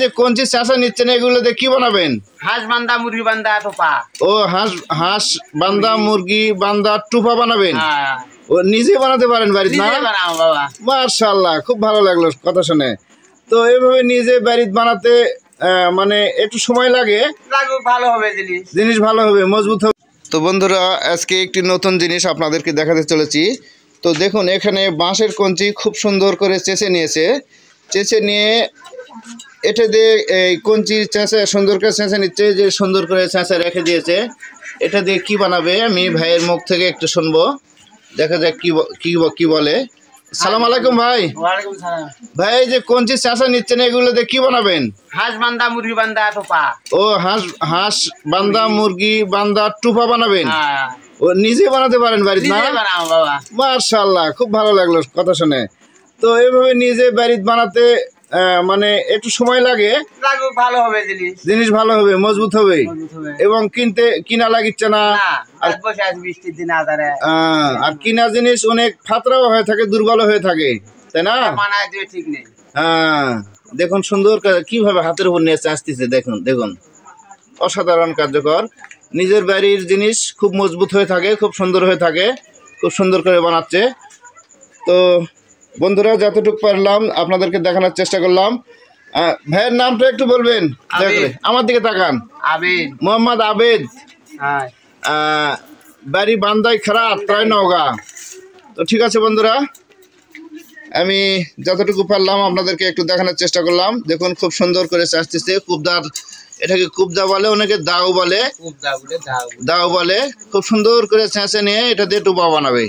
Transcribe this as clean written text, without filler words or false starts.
যে কঞ্চি চাষা নিচ্ছেন এগুলো দিয়ে কি বানাবেন? হাঁস বান্দা, মুরগি বান্দা, টোপা। ও হাঁস বান্দা, মুরগি বান্দা, টুপা বানাবেন? ও নিজে বানাতে পারেন বাড়িতে না? মাশাআল্লাহ, খুব ভালো লাগলো কথা শুনে। তো এইভাবে নিজে বাড়িতে বানাতে মানে একটু সময় লাগে, ভালো হবে জিনিস ভালো হবে, মজবুত হবে। তো বন্ধুরা, আজকে একটি নতুন জিনিস আপনাদেরকে দেখাতে চলেছি। তো দেখুন, এখানে বাঁশের কঞ্চি খুব সুন্দর করে চেঁচে নিয়েছে। চেঁচে নিয়ে এটা দিয়ে এই কঞ্চি চেঁচে সুন্দর করে চেঁচে নিচ্ছে, যে সুন্দর করে চেঁচে রেখে দিয়েছে। এটা দিয়ে কি বানাবে আমি ভাইয়ের মুখ থেকে একটু শুনবো, দেখা যাক কি বলে। সালাম আলাইকুম ভাই। ওয়ালাইকুম সালাম। ভাই, এই যে কঞ্চি চাষা নিচ্ছেন এগুলো দিয়ে কি বানাবেন? হাঁস বান্দা, মুরগি বান্দা, টোপা। ও হাঁস বান্দা, মুরগি বান্দা, টুপা বানাবেন? ও নিজে বানাতে পারেন বাড়িতে না? মাশাআল্লাহ, খুব ভালো লাগলো কথা শুনে। তো এইভাবে নিজে বাড়িতে বানাতে মানে একটু সময় লাগে, ভালো হবে জিনিস ভালো হবে, মজবুত হবে, এবং কিনা লাগিচ্ছে না। আর কিনা জিনিস অনেক ফাতরাও হয়ে থাকে, দুর্বল হয়ে থাকে, তাই না? ঠিক নেই। হ্যাঁ, দেখুন সুন্দর কিভাবে হাতের উপর নিয়ে আসতেছে। দেখুন অসাধারণ কার্যকর। নিজের বাড়ির জিনিস খুব মজবুত হয়ে থাকে, খুব সুন্দর হয়ে থাকে, খুব সুন্দর করে বানাচ্ছে। তো বন্ধুরা, যতটুকু পারলাম আপনাদেরকে দেখানোর চেষ্টা করলাম। ভাইয়ের নামটা একটু বলবেন? আমার দিকে তাকান। আবেদ, মোহাম্মদ আবেদ। বাড়ি বান্দাই খারাপ, তাই নওগাঁ। তো ঠিক আছে বন্ধুরা, আমি যতটুকু পারলাম আপনাদেরকে একটু দেখানোর চেষ্টা করলাম। দেখুন খুব সুন্দর করে চাষতেছে। কুবদার, এটাকে কুবদা বলে, অনেকে দাও বলে, খুব সুন্দর করে চেঁচে নিয়ে এটা দিয়ে টুপা বানাবে।